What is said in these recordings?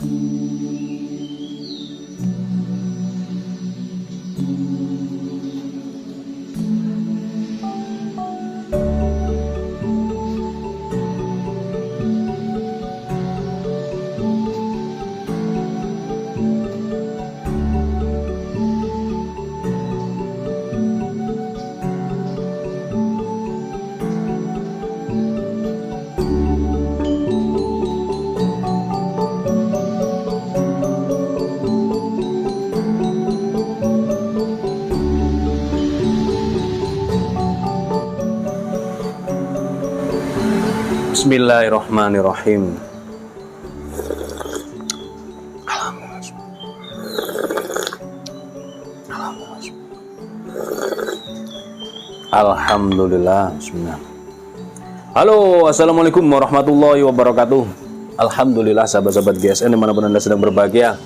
Bismillahirrahmanirrahim. Alhamdulillah. Bismillah. Halo, assalamualaikum warahmatullahi wabarakatuh. Alhamdulillah, sahabat-sahabat GSN dimanapun Anda sedang berbahagia.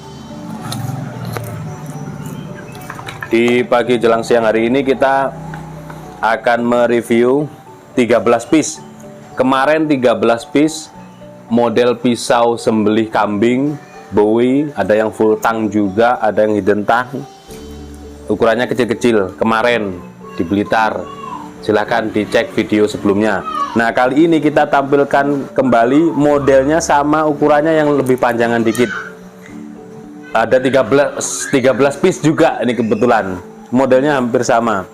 Di pagi jelang siang hari ini kita akan mereview 13 piece. Kemarin 13 piece model pisau sembelih kambing Bowie, ada yang full tang juga, ada yang hidden tang. Ukurannya kecil-kecil kemarin di Blitar. Silahkan dicek video sebelumnya. Nah, kali ini kita tampilkan kembali modelnya sama, ukurannya yang lebih panjangan dikit. Ada 13 piece juga ini kebetulan. Modelnya hampir sama.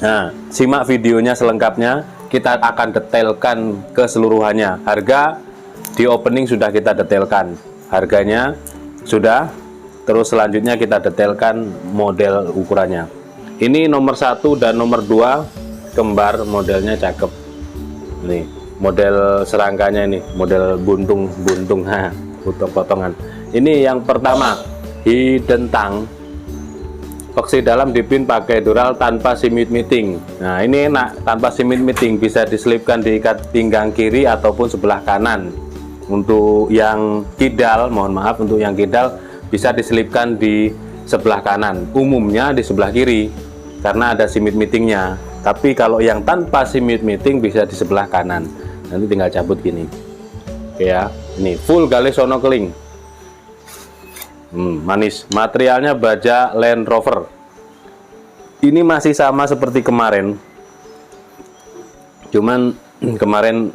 Nah, simak videonya selengkapnya. Kita akan detailkan keseluruhannya. Harga di opening sudah kita detailkan. Harganya sudah. Terus selanjutnya kita detailkan model ukurannya. Ini nomor 1 dan nomor 2 kembar, modelnya cakep. Nih, model serangkanya ini, model buntung, potongan. Ini yang pertama, hidden tang. Peksi dalam dipin pakai dural tanpa simit meeting. Nah, ini enak, tanpa simit meeting, bisa diselipkan di ikat pinggang kiri ataupun sebelah kanan. Untuk yang kidal, mohon maaf, untuk yang kidal bisa diselipkan di sebelah kanan. Umumnya di sebelah kiri karena ada simit meetingnya. Tapi kalau yang tanpa simit meeting bisa di sebelah kanan. Nanti tinggal cabut gini. Oke ya, ini full galis sono keling. Manis. Materialnya baja Land Rover. Ini masih sama seperti kemarin, cuman kemarin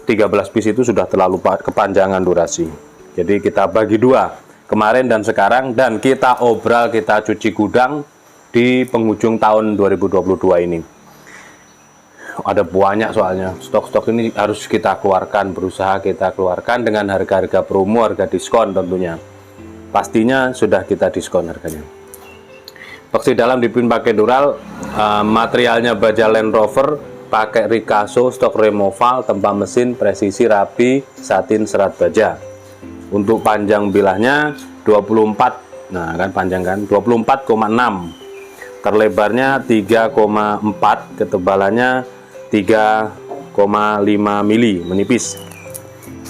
13 piece itu sudah terlalu kepanjangan durasi. Jadi kita bagi dua, kemarin dan sekarang, dan kita obral, kita cuci gudang di penghujung tahun 2022 ini. Ada banyak soalnya, stok-stok ini harus kita keluarkan, berusaha kita keluarkan dengan harga-harga promo, harga diskon tentunya. Pastinya sudah kita diskon harganya. Peksi dalam dipin pakai dural, materialnya baja Land Rover, pakai Ricasso, stok removal, tempa mesin, presisi rapi, satin serat baja. Untuk panjang bilahnya 24, nah kan panjang kan, 24,6. Terlebarnya 3,4, ketebalannya 3,5 mili, menipis.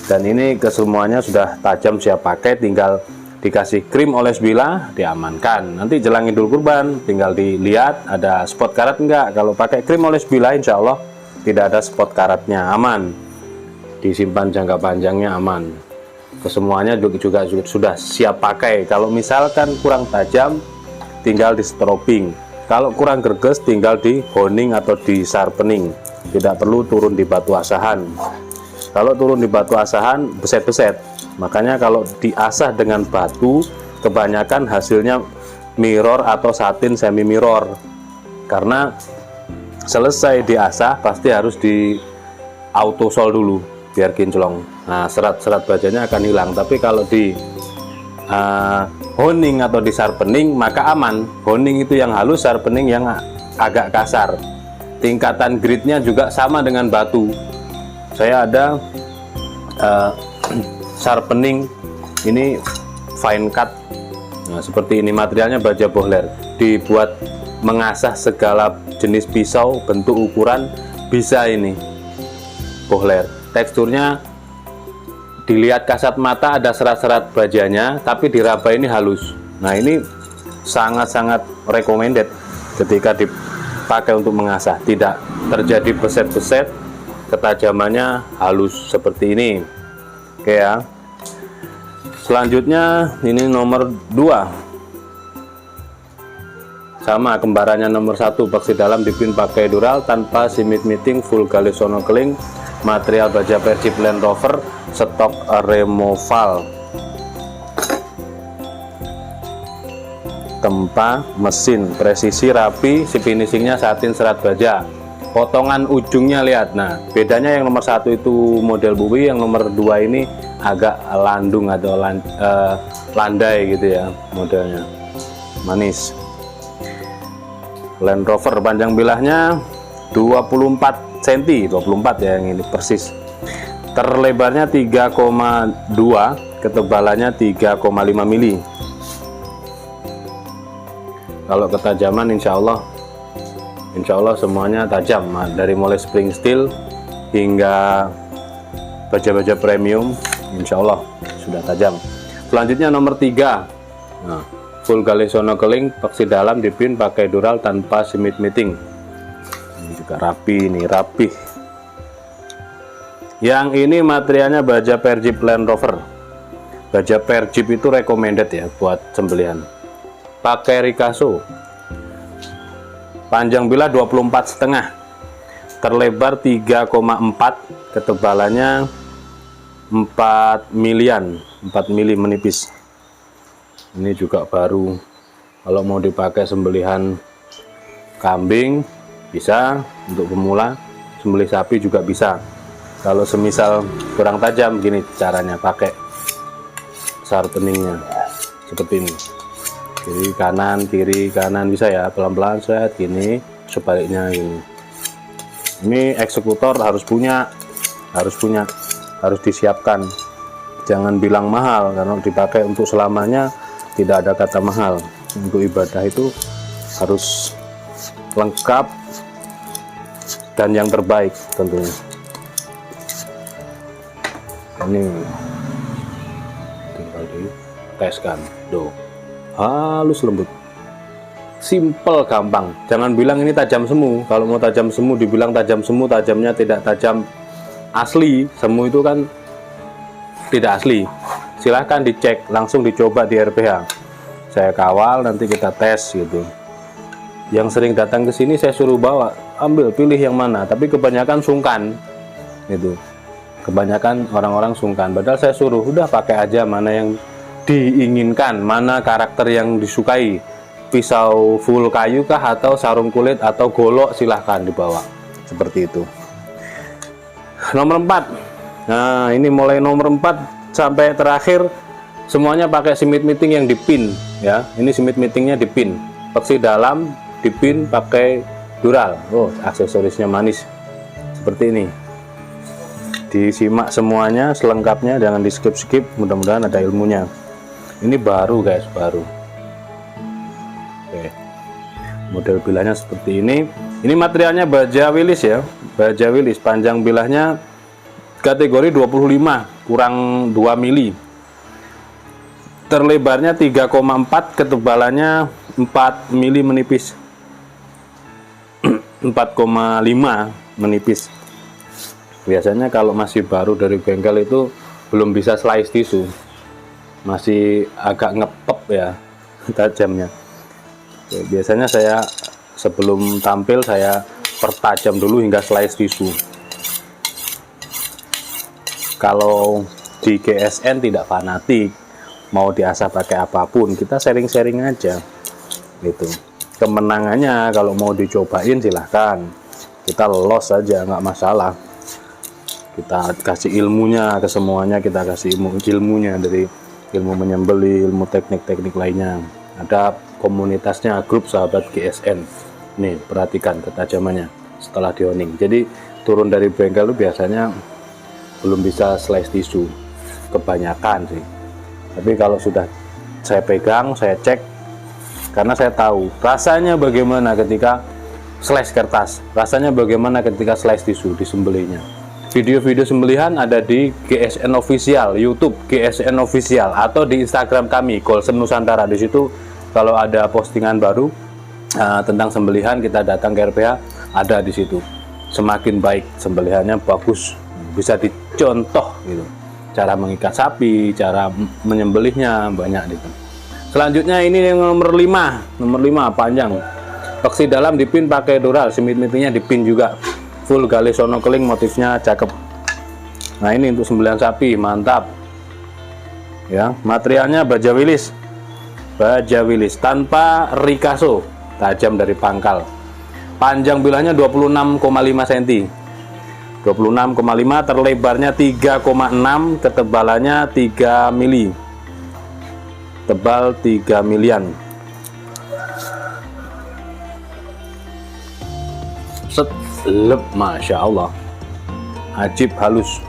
Dan ini kesemuanya sudah tajam, siap pakai, tinggal dikasih krim oles bilah, diamankan. Nanti jelang Idul Kurban tinggal dilihat ada spot karat enggak. Kalau pakai krim oles bilah insya Allah tidak ada spot karatnya, aman. Disimpan jangka panjangnya aman. Kesemuanya juga sudah siap pakai. Kalau misalkan kurang tajam tinggal di strobing. Kalau kurang greges tinggal di honing atau di sharpening. Tidak perlu turun di batu asahan. Kalau turun di batu asahan beset-beset. Makanya kalau diasah dengan batu kebanyakan hasilnya mirror atau satin semi mirror. Karena selesai diasah pasti harus di auto sol dulu biar kinclong. Nah, serat-serat bajanya akan hilang. Tapi kalau di honing atau di sharpening maka aman. Honing itu yang halus, sharpening yang agak kasar. Tingkatan gritnya juga sama dengan batu. Saya ada sharpening ini fine cut. Nah, seperti ini, materialnya baja bohler, dibuat mengasah segala jenis pisau, bentuk, ukuran bisa ini bohler. Teksturnya dilihat kasat mata ada serat-serat bajanya, tapi diraba ini halus. Nah, ini sangat-sangat recommended ketika dipakai untuk mengasah, tidak terjadi beset-beset, ketajamannya halus seperti ini. Oke ya. Selanjutnya ini nomor 2, sama kembarannya nomor 1, paksi dalam dipin pakai dural tanpa simit miting, full gali sono keling, material baja Persib Land Rover, stok removal, tempa mesin, presisi rapi, si finishingnya satin serat baja, potongan ujungnya lihat. Nah, bedanya yang nomor 1 itu model bui, yang nomor 2 ini agak landung atau landai gitu ya modelnya, manis. Land Rover panjang bilahnya 24 cm, 24 ya yang ini persis. Terlebarnya 3,2, ketebalannya 3,5 mili. Kalau ketajaman insya Allah semuanya tajam, dari mulai spring steel hingga baja-baja premium insya Allah sudah tajam. Selanjutnya nomor 3, nah, full gali sono keling, paksi dalam dipin pakai dural tanpa simit miting. Ini juga rapi, ini rapi. Yang ini materialnya baja Persib Land Rover. Baja Persib itu recommended ya buat sembelihan. Pakai Ricasso. Panjang bilah 24,5, terlebar 3,4, ketebalannya 4 milian, 4 mili menipis. Ini juga baru, kalau mau dipakai sembelihan kambing bisa, untuk pemula sembelih sapi juga bisa. Kalau semisal kurang tajam, gini caranya, pakai sharpeningnya seperti ini, kiri kanan bisa ya, pelan-pelan set gini, sebaliknya ini. Ini eksekutor harus disiapkan. Jangan bilang mahal, karena dipakai untuk selamanya tidak ada kata mahal. Untuk ibadah itu harus lengkap dan yang terbaik tentunya. Ini tinggal diteskan, tuh halus lembut, simple gampang. Jangan bilang ini tajam semu. Kalau mau tajam semu dibilang tajam semu, tajamnya tidak tajam asli. Semu itu kan tidak asli. Silahkan dicek, langsung dicoba di RPH. Saya kawal, nanti kita tes gitu. Yang sering datang ke sini saya suruh bawa, ambil, pilih yang mana. Tapi kebanyakan sungkan gitu. Kebanyakan orang-orang sungkan. Padahal saya suruh, udah pakai aja mana yang diinginkan, mana karakter yang disukai. Pisau full kayu kah, atau sarung kulit, atau golok, silahkan dibawa. Seperti itu. Nomor 4. Nah, ini mulai nomor 4 sampai terakhir semuanya pakai simit miting yang dipin ya. Ini simit mitingnya dipin, paksi dalam dipin pakai dural. Oh, aksesorisnya manis seperti ini. Disimak semuanya selengkapnya, jangan di skip, mudah-mudahan ada ilmunya. Ini baru guys, baru. Oke, model bilahnya seperti ini. Ini materialnya baja Willis ya, baja Willis. Panjang bilahnya kategori 25 kurang 2 mili, terlebarnya 3,4, ketebalannya 4 mili menipis, 4,5 menipis. Biasanya kalau masih baru dari bengkel itu belum bisa slice tisu, masih agak ngepep ya tajamnya. Biasanya saya sebelum tampil saya pertajam dulu hingga slice tisu. Kalau di GSN tidak fanatik, mau diasah pakai apapun, kita sharing-sharing aja gitu. Kemenangannya kalau mau dicobain silahkan, kita los aja, nggak masalah. Kita kasih ilmunya ke semuanya, kita kasih ilmunya, dari ilmu menyembelih, ilmu teknik-teknik lainnya. Ada komunitasnya, grup sahabat GSN. Nih, perhatikan ketajamannya setelah dioning. Jadi turun dari bengkel itu biasanya belum bisa slice tisu, kebanyakan sih. Tapi kalau sudah saya pegang, saya cek, karena saya tahu rasanya bagaimana ketika slice kertas, rasanya bagaimana ketika slice tisu disembelihnya. Video-video sembelihan ada di GSN Official, YouTube GSN Official, atau di Instagram kami Golsem Nusantara. Di situ kalau ada postingan baru tentang sembelihan, kita datang ke RPH, ada di situ. Semakin baik sembelihannya, bagus, bisa dicontoh gitu. cara mengikat sapi, cara menyembelihnya banyak gitu. Selanjutnya ini yang nomor 5 panjang, peksi dalam dipin pakai dural, semit-mitnya dipin juga, full gali sono keling, motifnya cakep. Nah ini untuk sembelihan sapi, mantap ya. Materialnya baja wilis tanpa rikaso, tajam dari pangkal. Panjang bilahnya 26,5 cm, 26,5, terlebarnya 3,6, ketebalannya 3 mili, tebal 3 milian. Set, lep, masya Allah, ajib halus.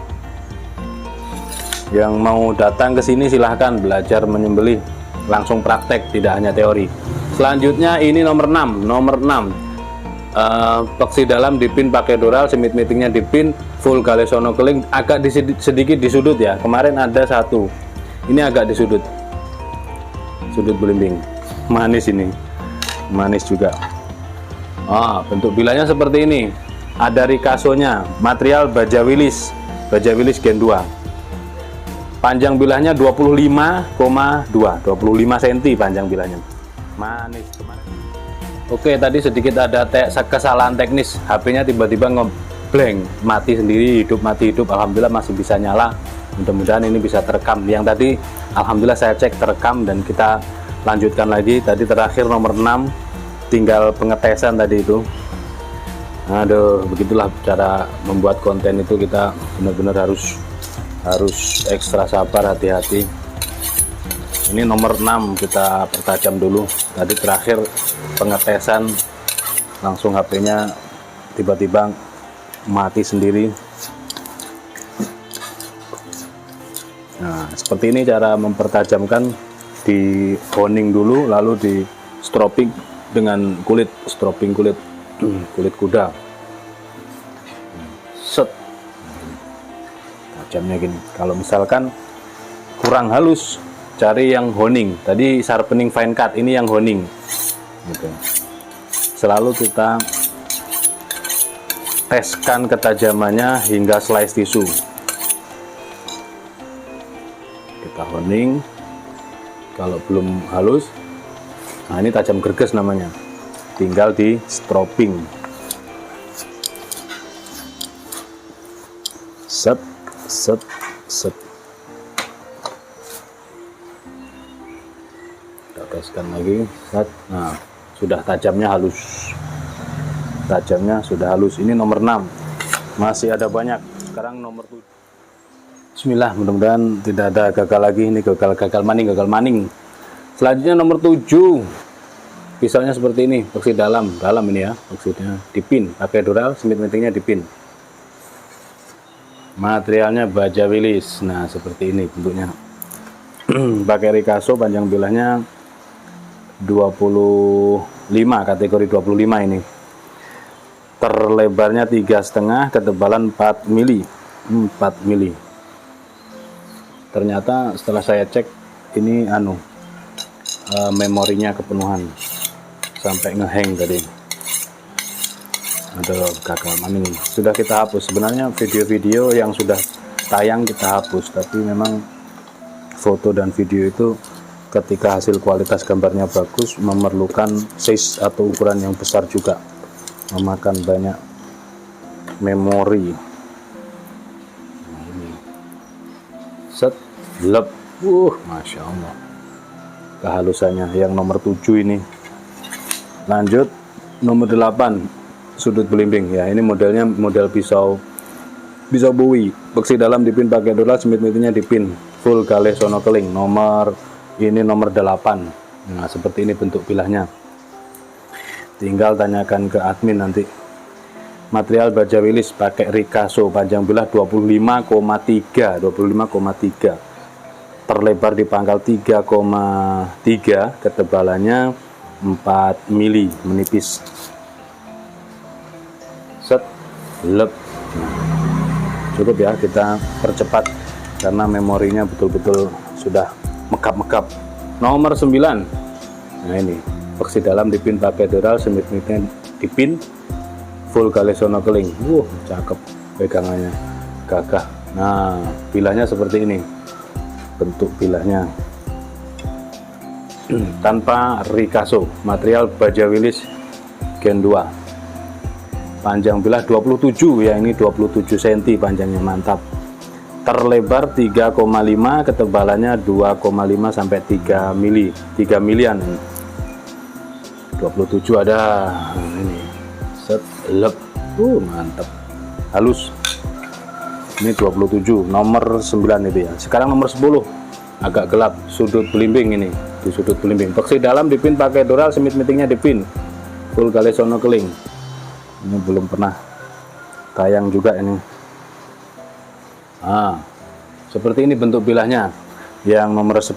Yang mau datang ke sini silahkan belajar menyembelih, langsung praktek, tidak hanya teori. Selanjutnya ini nomor 6, peksi dalam dipin pakai dural, semit-mitingnya dipin, full gali sono keling, agak sedikit di sudut ya. Kemarin ada satu, ini agak di sudut belimbing, manis ini, manis juga. Bentuk bilanya seperti ini, ada rikasonya, material baja wilis gen 2. Panjang bilahnya 25,2 cm panjang bilahnya, manis kemarin. Oke, tadi sedikit ada kesalahan teknis, HP-nya tiba-tiba ngeblank, mati sendiri, mati hidup. Alhamdulillah masih bisa nyala, mudah-mudahan ini bisa terekam. Yang tadi alhamdulillah saya cek terekam, dan kita lanjutkan lagi. Tadi terakhir nomor 6, tinggal pengetesan tadi itu. Aduh, begitulah cara membuat konten itu, kita benar-benar harus ekstra sabar, hati-hati. Ini nomor 6 kita pertajam dulu. Tadi terakhir pengetesan, langsung HP-nya tiba-tiba mati sendiri. Nah, seperti ini cara mempertajamkan, di honing dulu, lalu di stropping dengan kulit, kulit kuda. Set, tajamnya gini. Kalau misalkan kurang halus, cari yang honing. Tadi sharpening fine cut, ini yang honing gitu. Selalu kita teskan ketajamannya hingga slice tisu. Kita honing. Kalau belum halus, nah ini tajam gerges namanya, tinggal di stropping. Set. Kita teskan lagi. Set. Nah, sudah tajamnya sudah halus. Ini nomor 6, masih ada banyak. Sekarang nomor 7. Bismillah, mudah-mudahan tidak ada gagal lagi. Ini gagal maning. Selanjutnya nomor 7, pisaunya seperti ini, peksi dalam ini ya, peksinya dipin pakai dural, semit-mitingnya dipin. Materialnya baja wilis. Nah, seperti ini bentuknya. Pakai rikaso, panjang bilahnya 25, kategori 25 ini. Terlebarnya 3,5, ketebalan 4 mili. Ternyata setelah saya cek, ini memorinya kepenuhan, sampai ngehang tadi. Aduh, gagal maning. Sudah kita hapus. Sebenarnya video-video yang sudah tayang kita hapus, tapi memang foto dan video itu ketika hasil kualitas gambarnya bagus memerlukan size atau ukuran yang besar juga, memakan banyak memori. Set, lep, masya Allah, kehalusannya yang nomor 7 ini. Lanjut nomor 8, sudut belimbing ya. Ini modelnya model pisau bowie, peksi dalam dipin pakai dural, semit-mitingnya dipin, full gali sono keling. Nomor 8. Nah, seperti ini bentuk bilahnya, tinggal tanyakan ke admin nanti. Material baja wilis pakai rikaso, panjang bilah 25,3, terlebar di pangkal 3,3, ketebalannya 4 mili, menipis. Set, lep. Cukup ya, kita percepat karena memorinya betul-betul sudah mekap. Nomor 9, nah ini peksi dalam dipin pakai dural, semit-mitnya dipin, full gali sono keling. Cakep pegangannya, gagah. Nah, bilahnya seperti ini bentuk bilahnya. Tanpa Ricasso, material baja Willys Gen 2. Panjang bilah 27 ya, ini 27 cm panjangnya, mantap. Terlebar 3,5, ketebalannya 2,5 sampai 3 mili, 3 milian. 27 ada. Nah, ini set lep. Mantap. Halus. Ini 27, nomor 9 itu ya. Sekarang nomor 10. Agak gelap, sudut belimbing ini. Di sudut belimbing. Boksi dalam dipin pakai dural, semit mitingnya dipin. Full Galessono keling. Ini belum pernah tayang juga ini. Seperti ini bentuk bilahnya yang nomor 10.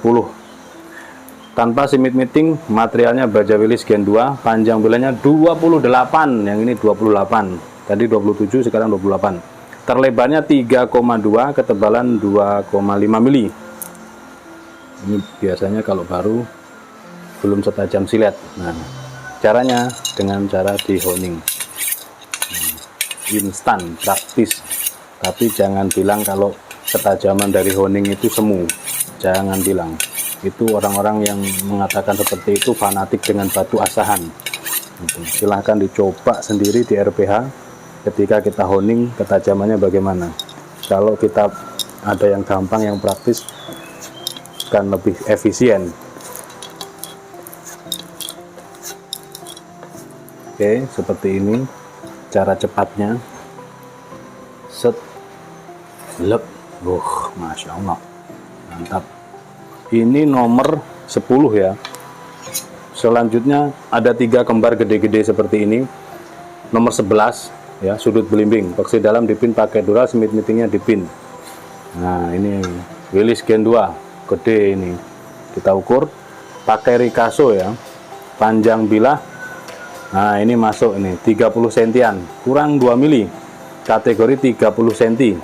Tanpa simit miting, materialnya baja Willys Gen 2, panjang bilahnya 28, yang ini 28. Tadi 27, sekarang 28. Terlebarnya 3,2, ketebalan 2,5 mili. Ini biasanya kalau baru belum setajam silet. Nah, caranya dengan cara di honing. Instan, praktis. Tapi jangan bilang kalau ketajaman dari honing itu semu. Jangan bilang. Itu orang-orang yang mengatakan seperti itu fanatik dengan batu asahan. Silahkan dicoba sendiri di RPH. Ketika kita honing, ketajamannya bagaimana. Kalau kita ada yang gampang, yang praktis, kan lebih efisien. Oke, seperti ini cara cepatnya. Set lep. Masya Allah, mantap. Ini nomor 10 ya. Selanjutnya ada 3 kembar gede-gede seperti ini. Nomor 11 ya, sudut belimbing. Boksi dalam dipin pakai dural, semit mitingnya dipin. Nah, ini Willys Gen 2 gede ini. Kita ukur pakai Ricasso ya. Panjang bilah, nah ini masuk ini 30 sentian, kurang 2 mili. Kategori 30 cm.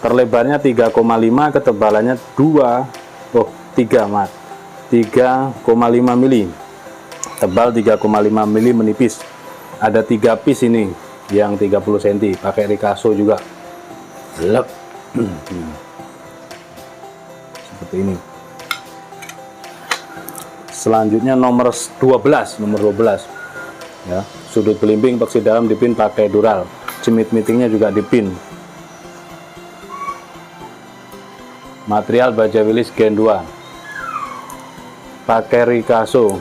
Terlebarnya 3,5, ketebalannya 3,5 mili. Tebal 3,5 mili, menipis. Ada 3 piece ini yang 30 cm, pakai Ricasso juga. Lep. Seperti ini. Selanjutnya nomor 12 ya, sudut belimbing, boksi dalam dipin pakai dural, semit mitingnya juga dipin. Material baja Willys Gen 2, pakai Ricasso.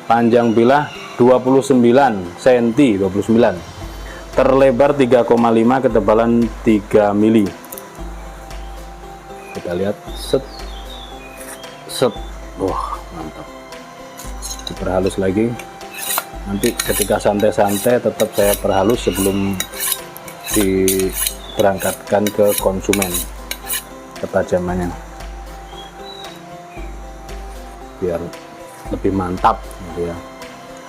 Panjang bilah 29 cm, 29. Terlebar 3,5, ketebalan 3 mili. Kita lihat, set. Mantap. Diperhalus lagi. Nanti ketika santai-santai tetap saya perhalus sebelum diberangkatkan ke konsumen ketajamannya, biar lebih mantap gitu ya,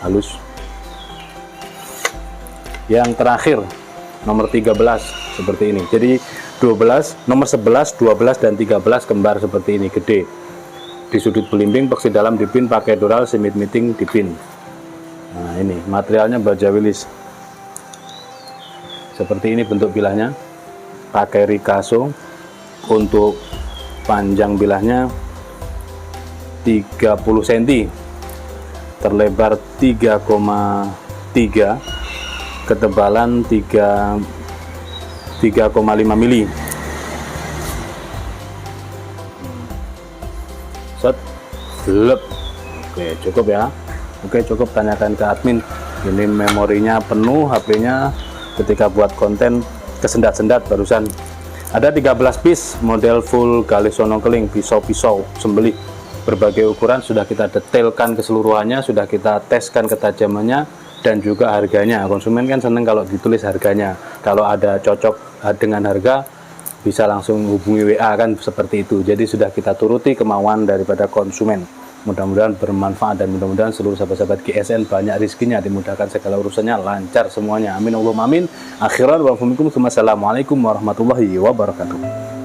halus. Yang terakhir nomor 13 seperti ini. Jadi 12, nomor 11, 12 dan 13 kembar seperti ini, gede. Di sudut belimbing, boksi dalam dipin pakai dural, semit miting dipin. Nah, ini materialnya baja Willys. Seperti ini bentuk bilahnya, pakai Ricasso. Untuk panjang bilahnya 30 cm, terlebar 3,3, ketebalan 3,5 mili. Set lep. Oke, cukup ya. Oke, cukup, tanyakan ke admin. Ini memorinya penuh, HP-nya ketika buat konten kesendat-sendat barusan. Ada 13 piece model full Galessono keling, pisau-pisau sembelih berbagai ukuran sudah kita detailkan keseluruhannya, sudah kita teskan ketajamannya dan juga harganya. Konsumen kan seneng kalau ditulis harganya. Kalau ada cocok dengan harga bisa langsung hubungi WA kan, seperti itu. Jadi sudah kita turuti kemauan daripada konsumen. Mudah-mudahan bermanfaat dan mudah-mudahan seluruh sahabat-sahabat GSN banyak rizkinya, dimudahkan segala urusannya, lancar semuanya. Amin Allahumma amin. Akhiran wa assalamualaikum warahmatullahi wabarakatuh.